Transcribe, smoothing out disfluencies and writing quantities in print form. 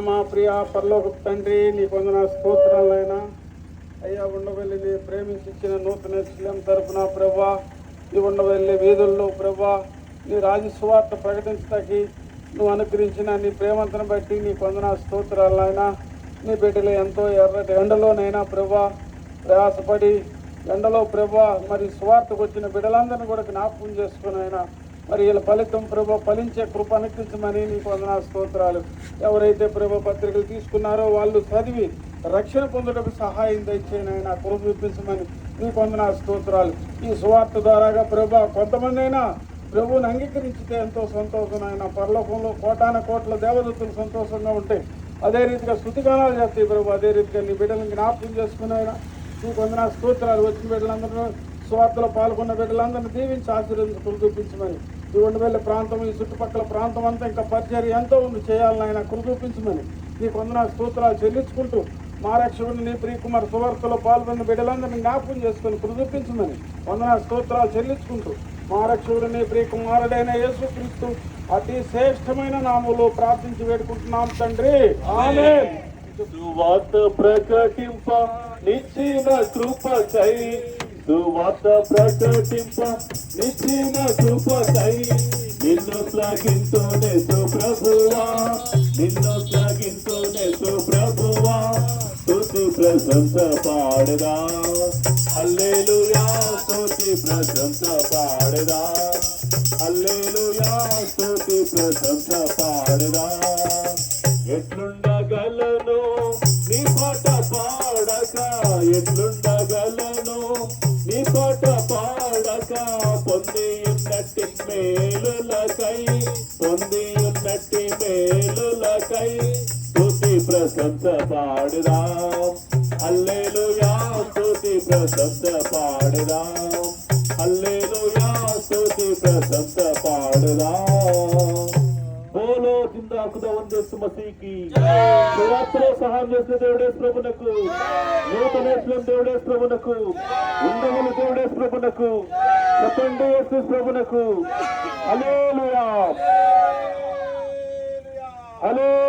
మా ప్రియ పరలోక తండ్రి, నీ పొందిన స్తోత్రాలైనా అయ్యా. ఉండవల్లిని ప్రేమించిన నూతన శిలం తరపున ప్రభా, నీ ఉండవల్లి వీధుల్లో ప్రభా నీ రాజస్వార్త ప్రకటించడానికి నువ్వు అనుగ్రహించిన నీ ప్రేమంతను బట్టి నీ పొందిన స్తోత్రాలైనా. నీ బిడ్డలు ఎంతో ఎర్రటి ఎండలోనైనా ప్రభా ప్రయాసపడి ఎండలో ప్రభా మరి స్వార్థకు వచ్చిన బిడ్డలందరినీ కూడా జ్ఞాపకం చేసుకుని అయినా మరి వీళ్ళ ఫలితం ప్రభు ఫలించే కృప అనుగ్రహించమని నీకు వందన స్తోత్రాలు. ఎవరైతే ప్రభు పత్రికలు తీసుకున్నారో వాళ్ళు చదివి రక్షణ పొందుటకు సహాయం దయచేయని ఆయన కృప చూపించమని నీకు వందన స్తోత్రాలు. ఈ సువార్త ద్వారాగా ప్రభు కొంతమంది అయినా ప్రభువుని అంగీకరించితే ఎంతో సంతోషం. ఆయన పరలోకంలో కోటాన కోట్ల దేవదత్తులు సంతోషంగా ఉంటాయి. అదే రీతిగా స్తుతిగానాలు చేస్తాయి ప్రభు. అదే రీతిగా నీ బిడ్డలను జ్ఞాపకం చేసుకుని ఆయన నీకు వందన స్తోత్రాలు. వచ్చిన బిడ్డలందరూ స్వార్థలో పాల్గొన్న బిడ్డలందరినీ దీవించి ఆశీర్వదించి చూపించమని. ఈ ఉండవల్లి ప్రాంతం, ఈ చుట్టుపక్కల ప్రాంతం అంతా ఇంకా పరిచర్య ఎంతో ఉంది చేయాలని ఆయన కృప చూపించమని నీకు వందన స్తోత్రాలు చెల్లించుకుంటూ మా రక్షకుడిని నీ ప్రియకుమార్ సువార్తలో పాల్గొన్న బిడ్డలందరినీ జ్ఞాపకం చేసుకుని కృప చూపించమని వందన స్తోత్రాలు చెల్లించుకుంటూ మా రక్షకుడిని ప్రియకుమారుడైన యేసుక్రీస్తు అతి శ్రేష్టమైన నామములో ప్రార్థించి వేడుకుంటున్నాం తండ్రి, ఆమేన్. సువార్త ప్రకటింప నిచ్చిన కృపకై, సువార్త ప్రకటింప నిచ్చిన కృపకై నిన్ను శ్లాఘించునే ప్రభువా, నిన్ను శ్లాఘించునే ప్రభువా. స్తుతి ప్రశంస పాడదా, హల్లెలూయా. స్తుతి ప్రశంస పాడదా, హల్లెలూయా. స్తుతి ప్రశంస పాడదా. ఎట్లుండగలను నీ పాట పాడక, ఎట్లుండగలను నీ పాట పాడక. పొంది ఉన్నట్టి మేలులకై, పొంది ఉన్నట్టి మేలులకై స్తుతి ప్రశంస పాడుదాం, హల్లెలూయా. స్తుతి ప్రశంస పాడుదాం, హల్లెలూయా. స్తుతి ప్రశంస పాడుదాం. బోలో జిందా ఖుదావంద్ యేసు మసీహ్కి సువార్తలో సహాయం చేసిన దేవుడేసు ప్రభునకు, నూతన శిలం దేవుడేసు ప్రభునకు, ఉండవల్లి దేవుడేసు ప్రభునకు, చెప్పండి యేసు ప్రభునకు. హల్లెలూయా, హల్లెలూయా.